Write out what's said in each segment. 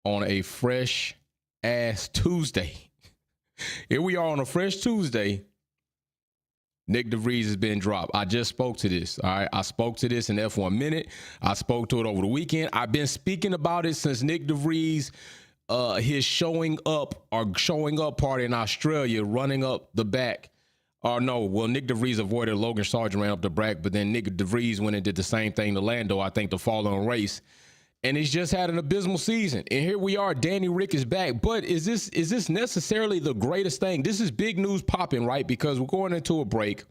on a fresh ass Tuesday. Here we are on a fresh Tuesday. Nick DeVries has been dropped. I just spoke to this. All right. I spoke to this in F1 Minute. I spoke to it over the weekend. I've been speaking about it since Nick DeVries, his showing up party in Australia, running up the back. Or no, well, Nick DeVries avoided Logan Sargent, ran up the back, but then Nick DeVries went and did the same thing to Lando, I think, the following race. And he's just had an abysmal season. And here we are, Danny Rick is back. But is this necessarily the greatest thing? This is big news popping, right? Because we're going into a break.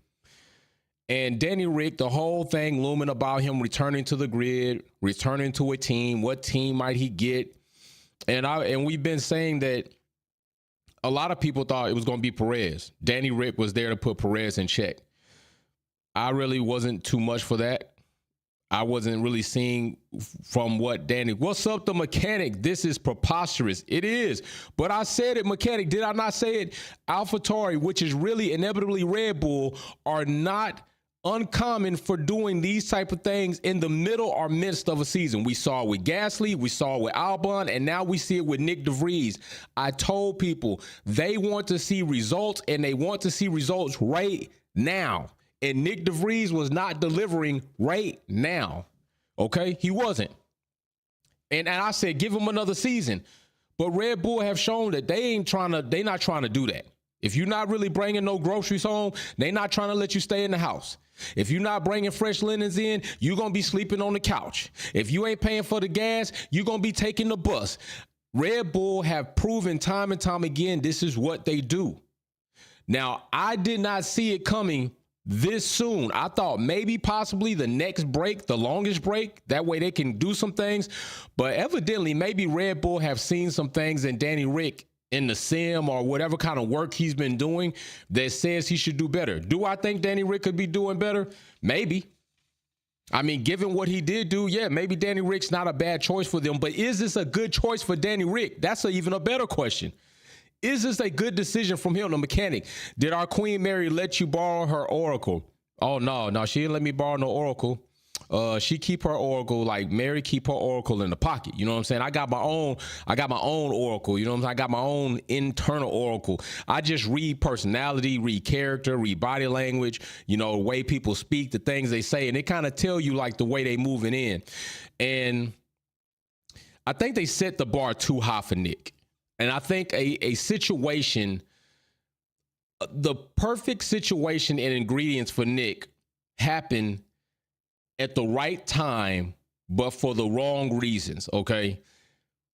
And Danny Rick, the whole thing looming about him returning to the grid, returning to a team. What team might he get? And we've been saying that a lot of people thought it was going to be Perez. Danny Rick was there to put Perez in check. I really wasn't too much for that. I wasn't really seeing from what Danny, what's up the mechanic? This is preposterous. It is. But I said it, mechanic. Did I not say it? Alphatauri, which is really inevitably Red Bull, are not uncommon for doing these type of things in the middle or midst of a season. We saw it with Gasly, we saw it with Albon, and now we see it with Nick DeVries. I told people they want to see results, and they want to see results right now. And Nick DeVries was not delivering right now. Okay? He wasn't. And I said, give him another season. But Red Bull have shown that they're not trying to do that. If you're not really bringing no groceries home, they're not trying to let you stay in the house. If you're not bringing fresh linens in, you're going to be sleeping on the couch. If you ain't paying for the gas, you're going to be taking the bus. Red Bull have proven time and time again, this is what they do. Now, I did not see it coming this soon. I thought maybe possibly the next break, the longest break, that way they can do some things. But evidently, maybe Red Bull have seen some things in Danny Rick in the sim or whatever kind of work he's been doing that says he should do better. Do I think Danny Rick could be doing better? Maybe. I mean, given what he did do, yeah, maybe Danny Rick's not a bad choice for them. But is this a good choice for Danny Rick? That's even a better question. Is this a good decision from him, the mechanic? Did our Queen Mary let you borrow her Oracle? Oh, no, she didn't let me borrow no Oracle. She keep her Oracle, like Mary keep her Oracle in the pocket. You know what I'm saying? I got my own Oracle. You know what I'm saying? I got my own internal Oracle. I just read personality, read character, read body language, you know, the way people speak, the things they say, and it kind of tell you like the way they moving in. And I think they set the bar too high for Nick. And I think a situation, the perfect situation and ingredients for Nick happened at the right time, but for the wrong reasons, okay?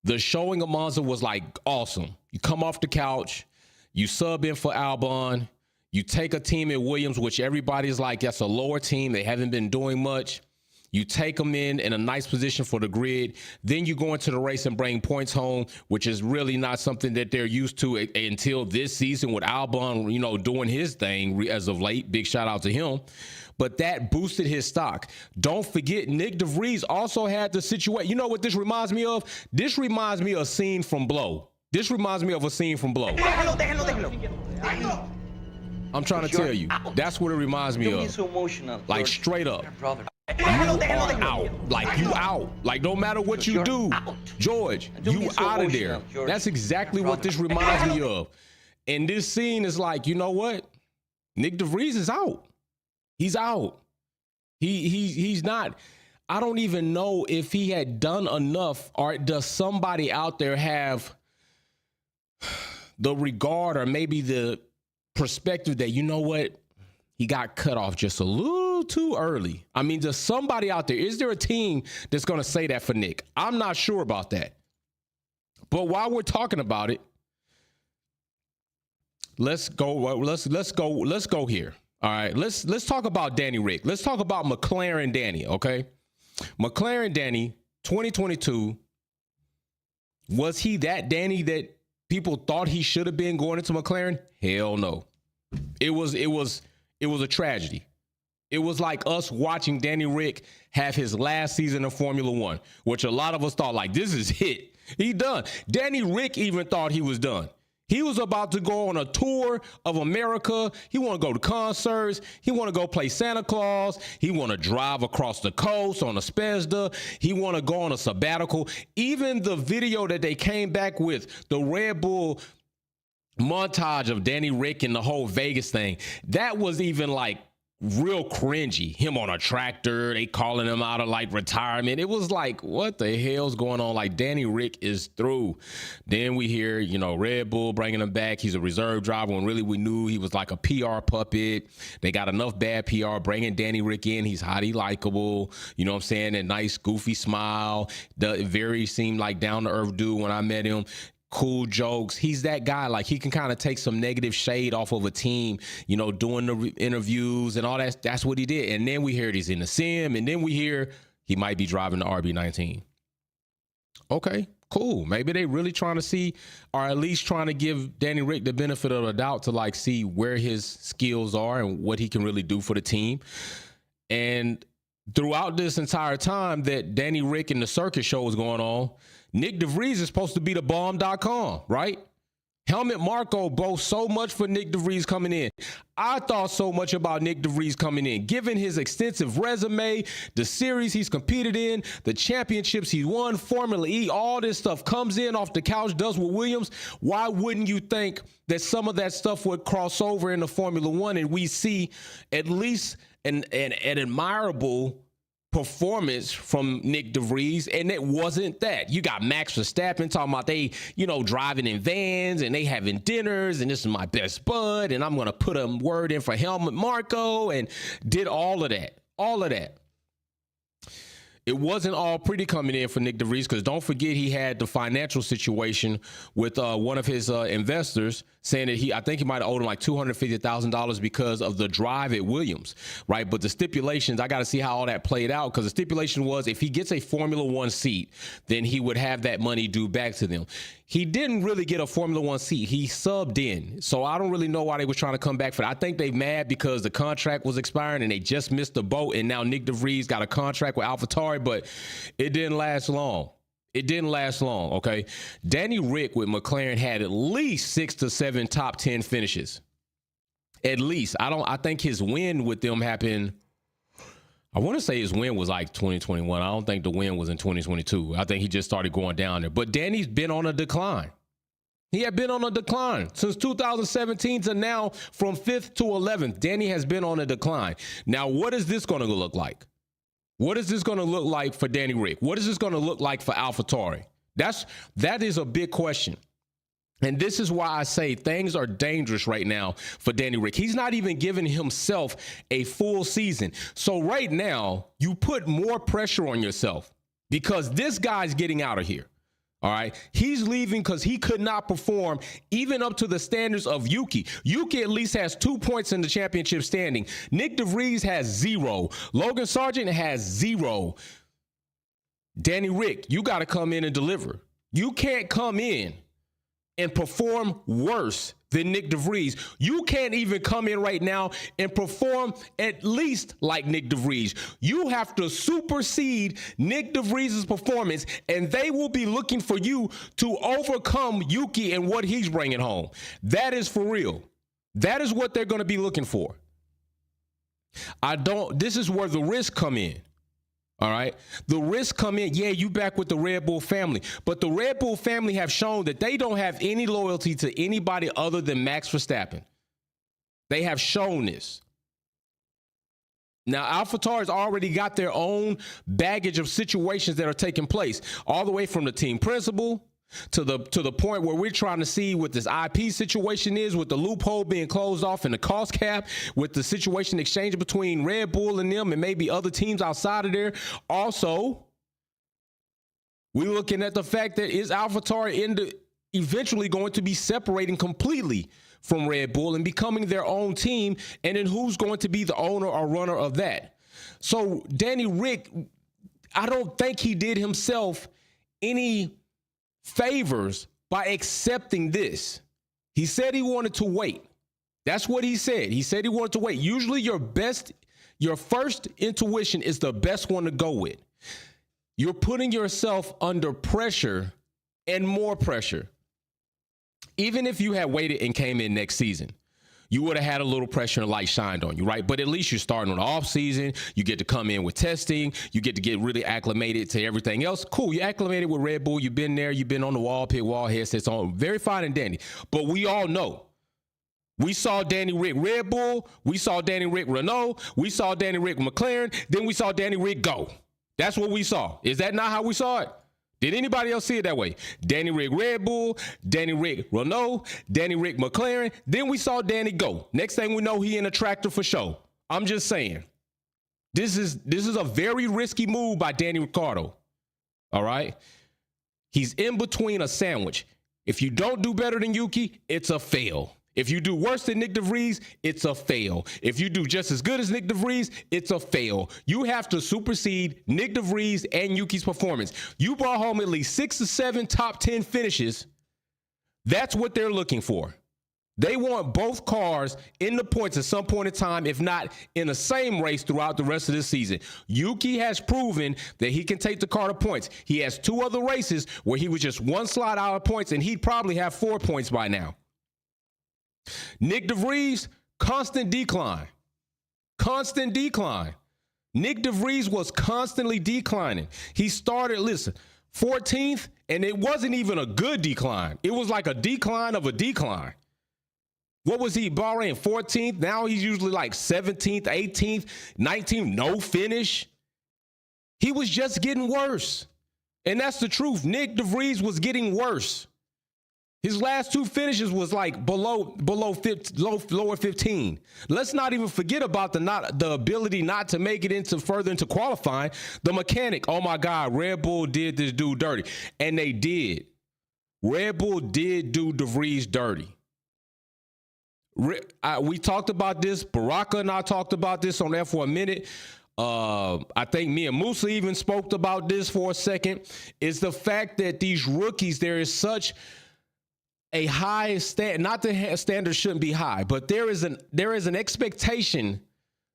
The showing of Monza was like awesome. You come off the couch, you sub in for Albon, you take a team at Williams, which everybody's like, that's a lower team. They haven't been doing much. You take them in a nice position for the grid. Then you go into the race and bring points home, which is really not something that they're used to until this season with Albon, you know, doing his thing as of late. Big shout out to him. But that boosted his stock. Don't forget, Nick DeVries also had the situation. You know what this reminds me of? This reminds me of a scene from Blow. This reminds me of a scene from Blow. I'm trying to tell you. That's what it reminds me of. So emotional. Like straight up. You are out. Like you out. Like no matter what you do, George, you out of there. That's exactly what this reminds me of. And this scene is like, you know what? Nick DeVries is out. He's out. He's not. I don't even know if he had done enough, or does somebody out there have the regard or maybe the perspective that, you know what? He got cut off just a little too early. I mean, does somebody out there, is there a team that's going to say that for Nick? I'm not sure about that. But while we're talking about it, let's go here. All right, let's talk about Danny Rick. Let's talk about McLaren Danny, okay? McLaren Danny, 2022, was he that Danny that people thought he should have been going into McLaren? Hell no. It was a tragedy. It was like us watching Danny Rick have his last season of Formula One, which a lot of us thought like, this is it. He done. Danny Rick even thought he was done. He was about to go on a tour of America. He want to go to concerts. He want to go play Santa Claus. He want to drive across the coast on a Spezda. He want to go on a sabbatical. Even the video that they came back with, the Red Bull montage of Danny Rick and the whole Vegas thing, that was even like real cringy. Him on a tractor, they calling him out of like retirement. It was like, what the hell's going on? Like, Danny Rick is through. Then we hear, you know, Red Bull bringing him back. He's a reserve driver when really we knew he was like a PR puppet. They got enough bad PR bringing Danny Rick in. He's highly likable. You know what I'm saying? That nice goofy smile. The very seemed like down to earth dude when I met him. Cool jokes. He's that guy. Like, he can kind of take some negative shade off of a team, you know, doing the interviews and all that. That's what he did. And then we hear he's in the sim, and then we hear he might be driving the RB19. Okay, cool. Maybe they really trying to see, or at least trying to give Danny Rick the benefit of the doubt to like see where his skills are and what he can really do for the team. And throughout this entire time that Danny Rick and the circus show was going on, Nick DeVries is supposed to be the bomb.com, right? Helmut Marko boasts so much for Nick DeVries coming in. I thought so much about Nick DeVries coming in, given his extensive resume, the series he's competed in, the championships he won, Formula E, all this stuff comes in off the couch, does with Williams. Why wouldn't you think that some of that stuff would cross over into Formula One and we see at least an admirable performance from Nick DeVries? And it wasn't that. You got Max Verstappen talking about they, you know, driving in vans and they having dinners and this is my best bud and I'm going to put a word in for Helmut Marko, and did all of that. All of that. It wasn't all pretty coming in for Nick DeVries, because don't forget he had the financial situation with one of his investors saying that I think he might have owed him like $250,000 because of the drive at Williams, right? But the stipulations, I got to see how all that played out, because the stipulation was if he gets a Formula One seat, then he would have that money due back to them. He didn't really get a Formula One seat. He subbed in. So I don't really know why they were trying to come back for that. I think they mad because the contract was expiring and they just missed the boat. And now Nick DeVries got a contract with Alphatauri, but it didn't last long. It didn't last long, okay? Danny Rick with McLaren had at least 6 to 7 top 10 finishes. At least. I think his win with them happened, I want to say his win was like 2021. I don't think the win was in 2022. I think he just started going down there. But Danny's been on a decline. He had been on a decline since 2017 to now, from 5th to 11th. Danny has been on a decline. Now, what is this going to look like? What is this going to look like for Danny Rick? What is this going to look like for Alphatauri? That is a big question. And this is why I say things are dangerous right now for Danny Rick. He's not even giving himself a full season. So right now, you put more pressure on yourself because this guy's getting out of here. All right. He's leaving because he could not perform even up to the standards of Yuki. Yuki at least has 2 points in the championship standing. Nick DeVries has 0. Logan Sargent has 0. Danny Rick, you got to come in and deliver. You can't come in and perform worse than Nick DeVries. You can't even come in right now and perform at least like Nick DeVries. You have to supersede Nick DeVries' performance, and they will be looking for you to overcome Yuki and what he's bringing home. That is for real. That is what they're going to be looking for. This is where the risks come in. All right. The risks come in. Yeah, you back with the Red Bull family, but the Red Bull family have shown that they don't have any loyalty to anybody other than Max Verstappen. They have shown this. Now, AlphaTauri's already got their own baggage of situations that are taking place, all the way from the team principal to the point where we're trying to see what this IP situation is, with the loophole being closed off and the cost cap, with the situation exchange between Red Bull and them and maybe other teams outside of there. Also, we're looking at the fact that is AlphaTauri eventually going to be separating completely from Red Bull and becoming their own team, and then who's going to be the owner or runner of that? So Danny Rick, I don't think he did himself any favors by accepting this. He said he wanted to wait. That's what he said. He said he wanted to wait. Usually your first intuition is the best one to go with. You're putting yourself under pressure and more pressure. even if you had waited and came in next season, you would have had a little pressure and light shined on you, right? But at least you're starting on the off season. You get to come in with testing. You get to get really acclimated to everything else. Cool. You acclimated with Red Bull. You've been there. You've been on the wall, pit wall, headsets on. Very fine and dandy. But we all know. We saw Danny Rick Red Bull. We saw Danny Rick Renault. We saw Danny Rick McLaren. Then we saw Danny Rick go. That's what we saw. Is that not how we saw it? Did anybody else see it that way? Danny Rick Red Bull, Danny Rick Renault, Danny Rick McLaren. Then we saw Danny go. Next thing we know, he in a tractor for show. I'm just saying. This is a very risky move by Danny Ricciardo. All right? He's in between a sandwich. If you don't do better than Yuki, it's a fail. If you do worse than Nick DeVries, it's a fail. If you do just as good as Nick DeVries, it's a fail. You have to supersede Nick DeVries and Yuki's performance. You brought home at least 6 or 7 top 10 finishes. That's what they're looking for. They want both cars in the points at some point in time, if not in the same race throughout the rest of the season. Yuki has proven that he can take the car to points. He has 2 other races where he was just 1 slot out of points, and he'd probably have 4 points by now. Nick DeVries, constant decline. Constant decline. Nick DeVries was constantly declining. He started, 14th, and it wasn't even a good decline. It was like a decline of a decline. What was he, Bahrain, 14th? Now he's usually like 17th, 18th, 19th, no finish. He was just getting worse. And that's the truth. Nick DeVries was getting worse. His last 2 finishes was like lower 15. Let's not even forget about the ability not to make it further into qualifying. The mechanic, oh my God, Red Bull did this dude dirty. And they did. Red Bull did do DeVries dirty. We talked about this. Baraka and I talked about this on F1 Minute. I think me and Musa even spoke about this for a second. Is the fact that these rookies, there is such a high standard, not the standard shouldn't be high, but there is an expectation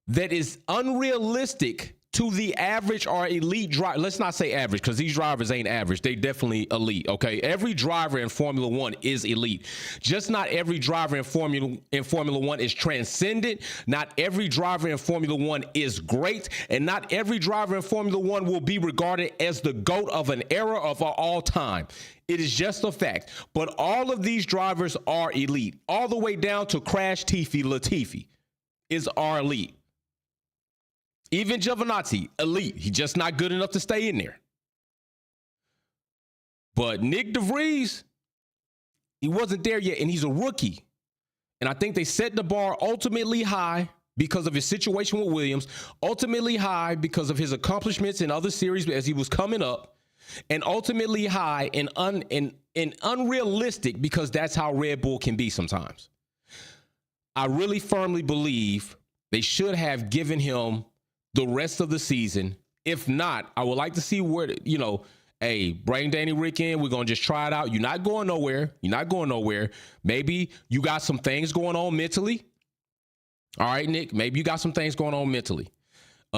that is unrealistic to the average or elite driver. Let's not say average, because these drivers ain't average. They definitely elite, okay? Every driver in Formula One is elite. Just not every driver in Formula One is transcendent. Not every driver in Formula One is great. And not every driver in Formula One will be regarded as the GOAT of an era of all time. It is just a fact. But all of these drivers are elite. All the way down to Crash Latifi is our elite. Even Giovinazzi, elite. He's just not good enough to stay in there. But Nick DeVries, he wasn't there yet, and he's a rookie. And I think they set the bar ultimately high because of his situation with Williams, ultimately high because of his accomplishments in other series as he was coming up, and ultimately high and unrealistic because that's how Red Bull can be sometimes. I really firmly believe they should have given him the rest of the season. If not, I would like to see where, hey, bring Danny Rick in. We're going to just try it out. You're not going nowhere. Maybe you got some things going on mentally. All right, Nick, maybe you got some things going on mentally.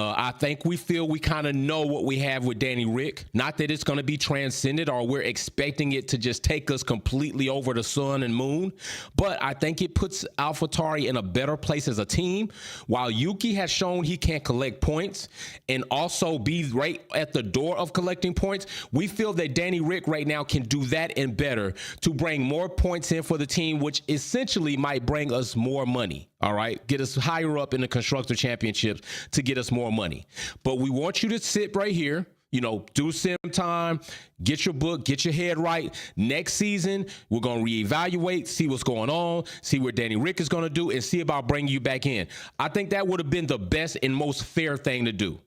I think we feel we kind of know what we have with Danny Rick. Not that it's going to be transcendent or we're expecting it to just take us completely over the sun and moon, but I think it puts Alphatauri in a better place as a team. While Yuki has shown he can collect points and also be right at the door of collecting points, we feel that Danny Rick right now can do that and better to bring more points in for the team, which essentially might bring us more money. All right, get us higher up in the Constructor Championships to get us more money. But we want you to sit right here, do sim time, get your book, get your head right. Next season, we're going to reevaluate, see what's going on, see what Danny Rick is going to do, and see about bringing you back in. I think that would have been the best and most fair thing to do.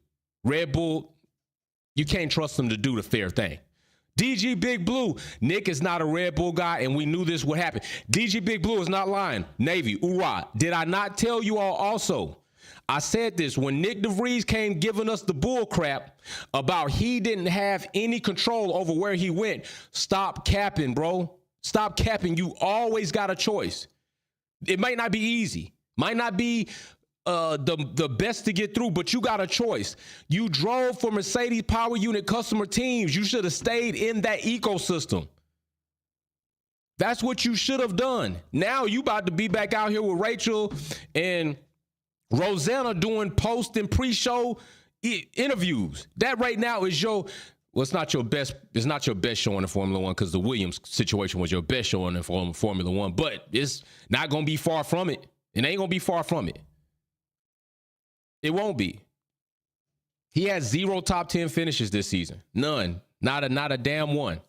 Red Bull, you can't trust them to do the fair thing. DG Big Blue, Nick is not a Red Bull guy, and we knew this would happen. DG Big Blue is not lying. Navy, hoorah. Did I not tell you all also? I said this when Nick DeVries came giving us the bull crap about he didn't have any control over where he went. Stop capping, bro. Stop capping. You always got a choice. It might not be easy. Might not be the best to get through, but you got a choice. You drove for Mercedes Power Unit customer teams. You should have stayed in that ecosystem. That's what you should have done. Now you about to be back out here with Rachel and Rosanna doing post and pre-show interviews. That right now is well, it's not your best show in the Formula One, because the Williams situation was your best show in the Formula One, but it's not going to be far from it. It ain't going to be far from it. It won't be. He had 0 top 10 finishes this season. None. Not a damn one.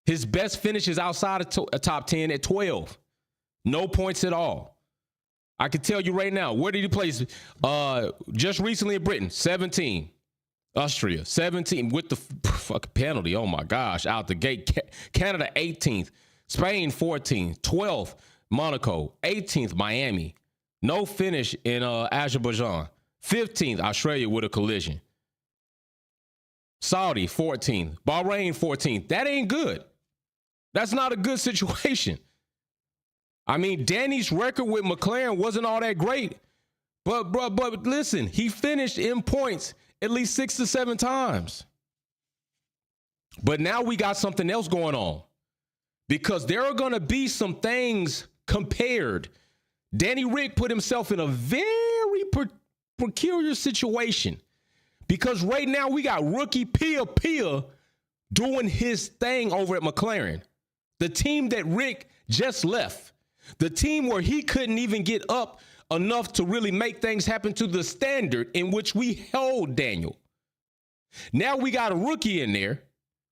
His best finish is outside of a top 10 at 12. No points at all. I can tell you right now, where did he place? Just recently in Britain, 17. Austria, 17 with the fucking penalty. Oh my gosh, out the gate. Canada, 18th. Spain, 14th. 12th, Monaco. 18th, Miami. No finish in Azerbaijan. 15th, Australia with a collision. Saudi, 14th. Bahrain, 14th. That ain't good. That's not a good situation. I mean, Danny's record with McLaren wasn't all that great. But listen, he finished in points at least 6 to 7 times. But now we got something else going on, because there are going to be some things compared. Danny Rick put himself in a very peculiar situation, because right now we got rookie Pia doing his thing over at McLaren, the team that Rick just left, the team where he couldn't even get up enough to really make things happen to the standard in which we held Daniel. Now we got a rookie in there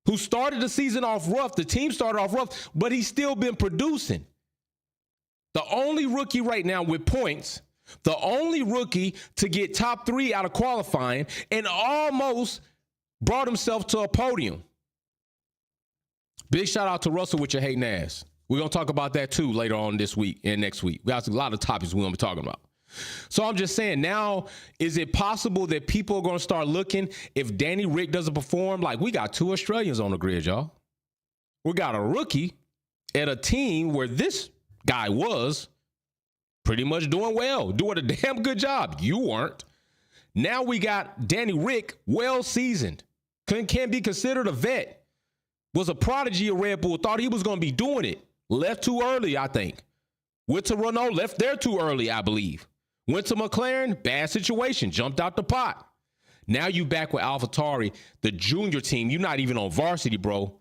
who started the season off rough. The team started off rough, but he's still been producing. The only rookie right now with points, the only rookie to get top 3 out of qualifying, and almost brought himself to a podium. Big shout out to Russell with your hating ass. We're going to talk about that too later on this week and next week. We got a lot of topics we're going to be talking about. So I'm just saying, now, is it possible that people are going to start looking, if Danny Rick doesn't perform? Like, we got 2 Australians on the grid, y'all. We got a rookie at a team where this guy was pretty much doing well, doing a damn good job. You weren't. Now we got Danny Rick, well seasoned, can be considered a vet, was a prodigy of Red Bull, thought he was going to be doing it. Left too early, I think. Went to Renault, left there too early, I believe. Went to McLaren, bad situation, jumped out the pot. Now you back with Alphatauri, the junior team. You're not even on varsity, bro.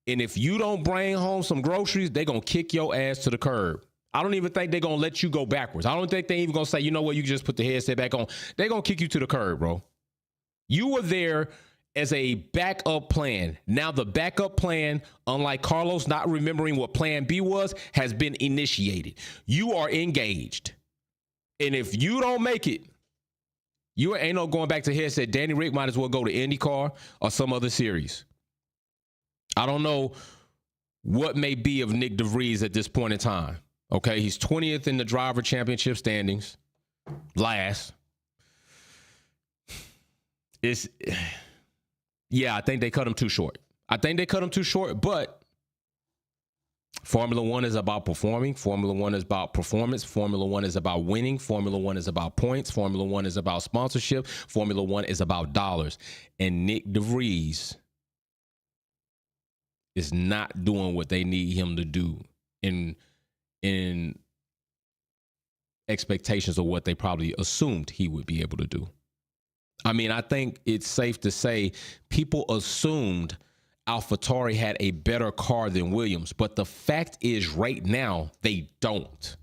And if you don't bring home some groceries, they're going to kick your ass to the curb. I don't even think they're going to let you go backwards. I don't think they're even going to say, you know what, you can just put the headset back on. They're going to kick you to the curb, bro. You were there as a backup plan. Now the backup plan, unlike Carlos not remembering what plan B was, has been initiated. You are engaged. And if you don't make it, you ain't no going back to headset. Danny Rick might as well go to IndyCar or some other series. I don't know what may be of Nick DeVries at this point in time. Okay, he's 20th in the driver championship standings. Last. Yeah, I think they cut him too short. But Formula One is about performing. Formula One is about performance. Formula One is about winning. Formula One is about points. Formula One is about sponsorship. Formula One is about dollars. And Nick DeVries is not doing what they need him to do in expectations of what they probably assumed he would be able to do. I mean, I think it's safe to say people assumed Alphatauri had a better car than Williams, but the fact is right now they don't.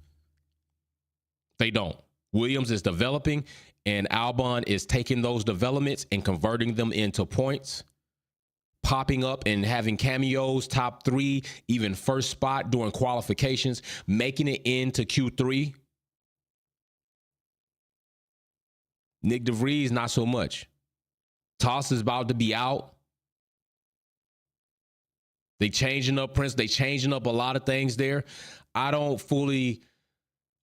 They don't. Williams is developing, and Albon is taking those developments and converting them into points, popping up and having cameos, top 3, even first spot during qualifications, making it into Q3. Nick DeVries, not so much. Toss is about to be out. They changing up Prince. They changing up a lot of things there. I don't fully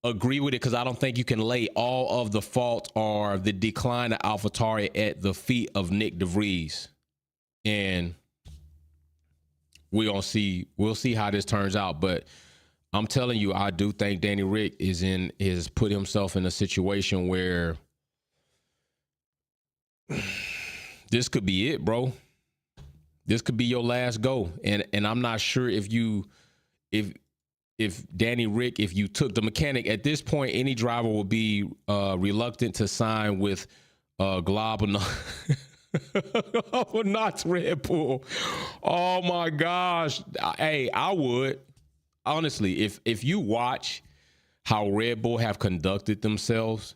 agree with it, because I don't think you can lay all of the fault or the decline of AlphaTauri at the feet of Nick DeVries. And we'll see how this turns out. But I'm telling you, I do think Danny Rick is put himself in a situation where this could be it, bro. This could be your last go. And I'm not sure if if Danny Rick, if you took the mechanic at this point, any driver will be reluctant to sign with Glob or not Red Bull. Oh my gosh. Hey, I would. Honestly, if you watch how Red Bull have conducted themselves,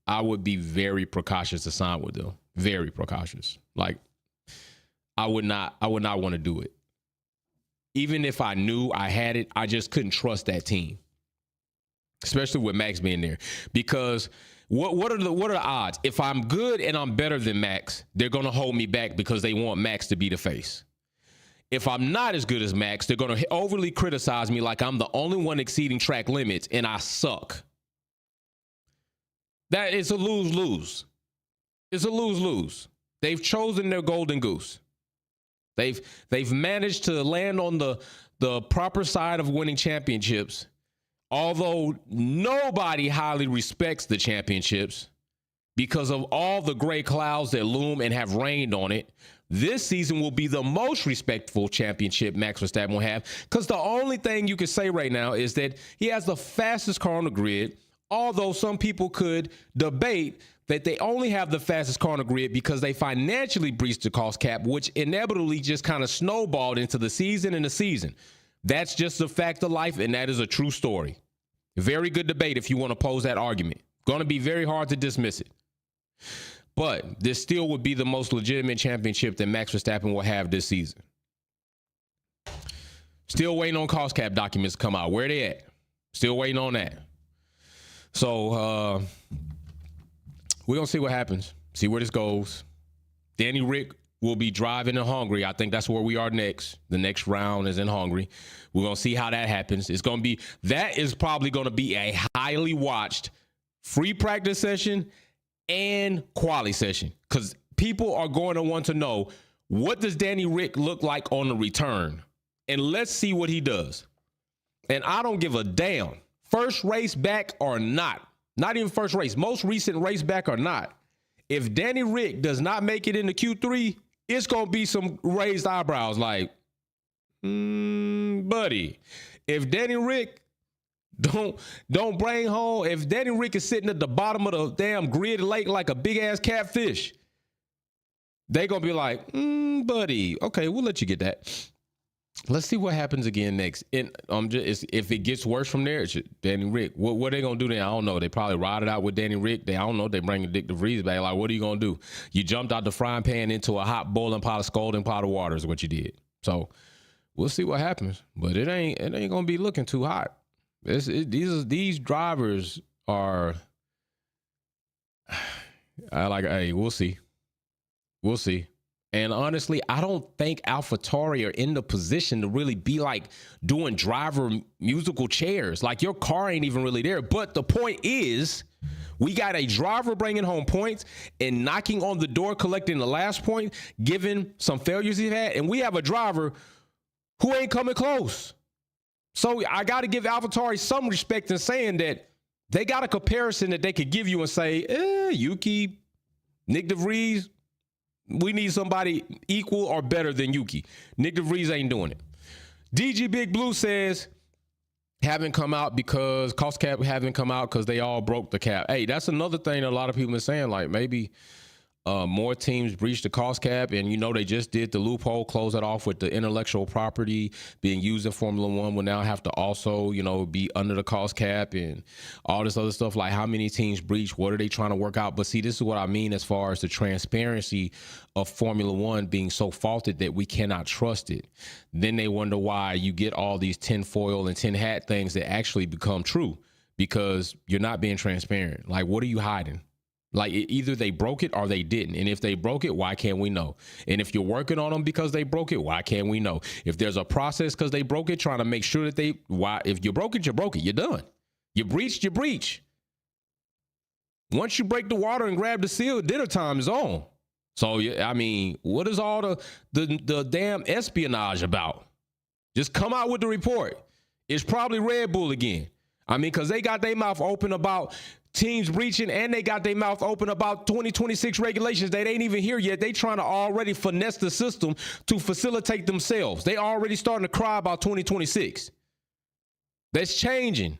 I would be very precautious to sign with them. Very precautious. Like, I would not want to do it. Even if I knew I had it, I just couldn't trust that team. Especially with Max being there. Because what are the odds? If I'm good and I'm better than Max, they're gonna hold me back because they want Max to be the face. If I'm not as good as Max, they're going to overly criticize me like I'm the only one exceeding track limits and I suck. That is a lose-lose. It's a lose-lose. They've chosen their golden goose. They've managed to land on the proper side of winning championships, although nobody highly respects the championships because of all the gray clouds that loom and have rained on it. This season will be the most respectful championship Max Verstappen will have, because the only thing you can say right now is that he has the fastest car on the grid, although some people could debate that they only have the fastest car on the grid because they financially breached the cost cap, which inevitably just kind of snowballed into the season and the season. That's just a fact of life, and that is a true story. Very good debate if you want to pose that argument. Going to be very hard to dismiss it. But this still would be the most legitimate championship that Max Verstappen will have this season. Still waiting on cost cap documents to come out. Where they at? Still waiting on that. So we're going to see what happens. See where this goes. Danny Rick will be driving in Hungary. I think that's where we are next. The next round is in Hungary. We're going to see how that happens. That is probably going to be a highly watched free practice session and quali session, because people are going to want to know, what does Danny Rick look like on the return? And let's see what he does. And I don't give a damn. First race back or not even first race, most recent race back or not. If Danny Rick does not make it into Q3, it's going to be some raised eyebrows like, buddy, if Danny Rick don't bring home, if Danny Rick is sitting at the bottom of the damn grid lake like a big ass catfish, they gonna be like, buddy, okay, we'll let you get that. Let's see what happens again next. And if it gets worse from there, it's Danny Rick. What are they gonna do then? I don't know. They probably ride it out with Danny Rick. I don't know. They bring Dick Vries back. Like, what are you gonna do? You jumped out the frying pan into a hot boiling pot of scalding pot of water is what you did. So we'll see what happens. But it ain't gonna be looking too hot. These drivers are hey, we'll see. We'll see. And honestly, I don't think Alphatauri are in the position to really be like doing driver musical chairs. Like, your car ain't even really there. But the point is, we got a driver bringing home points and knocking on the door, collecting the last point, given some failures he had. And we have a driver who ain't coming close. So I got to give Alphatauri some respect in saying that they got a comparison that they could give you and say, Yuki, Nick DeVries, we need somebody equal or better than Yuki. Nick DeVries ain't doing it. DG Big Blue says, haven't come out because cost cap haven't come out because they all broke the cap. Hey, that's another thing that a lot of people are saying, like maybe more teams breached the cost cap, and they just did the loophole, close it off with the intellectual property being used in Formula One will now have to also, be under the cost cap and all this other stuff. Like, how many teams breach? What are they trying to work out? But see, this is what I mean as far as the transparency of Formula One being so faulted that we cannot trust it. Then they wonder why you get all these tinfoil and tin hat things that actually become true, because you're not being transparent. Like, what are you hiding? Like, either they broke it or they didn't. And if they broke it, why can't we know? And if you're working on them because they broke it, why can't we know? If there's a process because they broke it, trying to make sure that if you broke it, you broke it. You're done. You breached, you breach. Once you break the water and grab the seal, dinner time is on. So, I mean, what is all the damn espionage about? Just come out with the report. It's probably Red Bull again. I mean, because they got their mouth open about teams breaching, and they got their mouth open about 2026 regulations that ain't even here yet. They trying to already finesse the system to facilitate themselves. They already starting to cry about 2026. That's changing.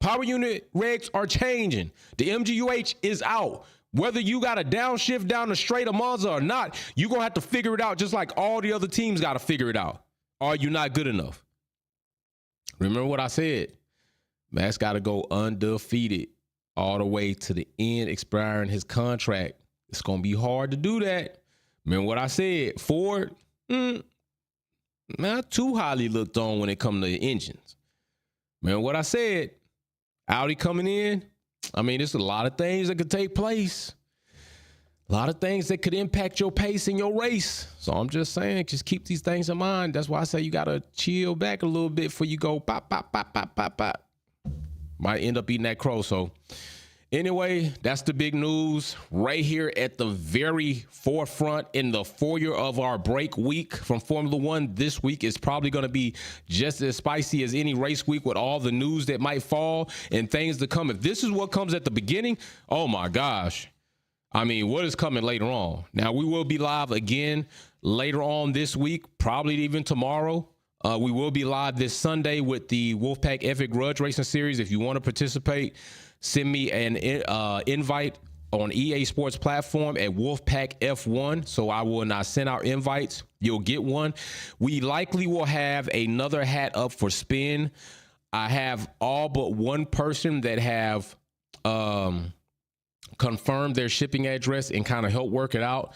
Power unit regs are changing. The MGUH is out. Whether you got a downshift down the straight of Monza or not, you're going to have to figure it out just like all the other teams got to figure it out. Are you not good enough? Remember what I said. Max got to go undefeated all the way to the end, expiring his contract. It's going to be hard to do that. Remember what I said. Ford, not too highly looked on when it comes to engines. Remember what I said. Audi coming in. I mean, there's a lot of things that could take place. A lot of things that could impact your pace in your race. So I'm just saying, just keep these things in mind. That's why I say you got to chill back a little bit before you go pop, pop, pop, pop, pop, pop. Might end up eating that crow. So anyway, that's the big news right here at the very forefront in the foyer of our break week from Formula One. This week is probably going to be just as spicy as any race week with all the news that might fall and things to come. If this is what comes at the beginning, oh my gosh. I mean, what is coming later on? Now, we will be live again later on this week, probably even tomorrow. We will be live this Sunday with the Wolfpack Epic Grudge Racing Series. If you want to participate, send me an invite on EA Sports platform at Wolfpack F1. So I will not send out invites. You'll get one. We likely will have another hat up for spin. I have all but one person that have confirmed their shipping address and kind of help work it out.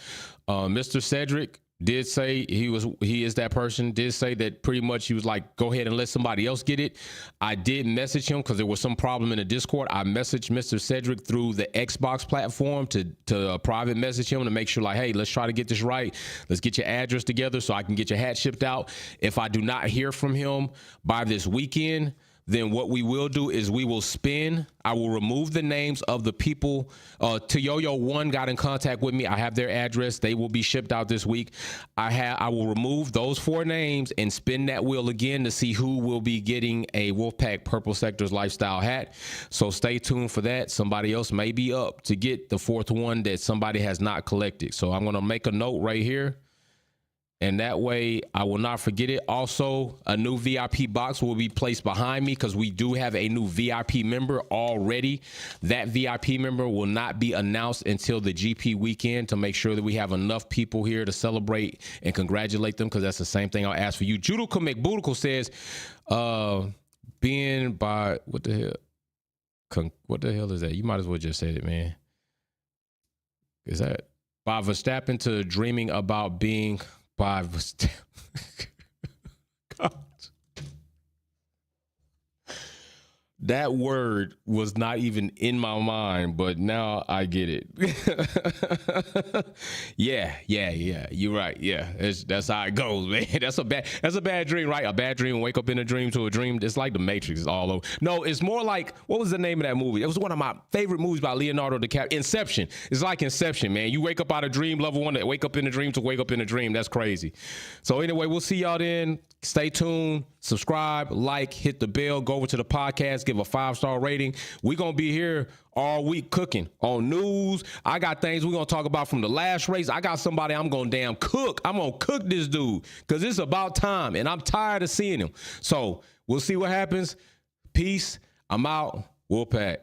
Mr. Cedric did say he is that person, did say that pretty much he was like, go ahead and let somebody else get it. I did message him because there was some problem in the Discord. I messaged Mr. Cedric through the Xbox platform to private message him to make sure like, hey, let's try to get this right. Let's get your address together so I can get your hat shipped out. If I do not hear from him by this weekend, then what we will do is we will spin. I will remove the names of the people. Toyoyo1 got in contact with me. I have their address. They will be shipped out this week. I will remove those 4 names and spin that wheel again to see who will be getting a Wolfpack Purple Sectors Lifestyle hat. So stay tuned for that. Somebody else may be up to get the 4th one that somebody has not collected. So I'm going to make a note right here. And that way I will not forget it. Also, a new VIP box will be placed behind me because we do have a new VIP member already. That VIP member will not be announced until the GP weekend to make sure that we have enough people here to celebrate and congratulate them, because that's the same thing I'll ask for you. Judical McBudical says, being by, what the hell is that? You might as well just say it, man. Is that by Verstappen to dreaming about being by Verstappen? God. That word was not even in my mind, but now I get it. Yeah. You're right. Yeah, that's how it goes, man. That's a bad dream, right? A bad dream, wake up in a dream to a dream. It's like the Matrix is all over. No, it's more like, what was the name of that movie? It was one of my favorite movies by Leonardo DiCaprio. Inception. It's like Inception, man. You wake up out of dream, level 1, wake up in a dream to wake up in a dream. That's crazy. So anyway, we'll see y'all then. Stay tuned, subscribe, like, hit the bell, go over to the podcast, give a 5-star rating. We're going to be here all week cooking on news. I got things we're going to talk about from the last race. I got somebody I'm going to damn cook. I'm going to cook this dude because it's about time, and I'm tired of seeing him. So we'll see what happens. Peace. I'm out. Wolfpack.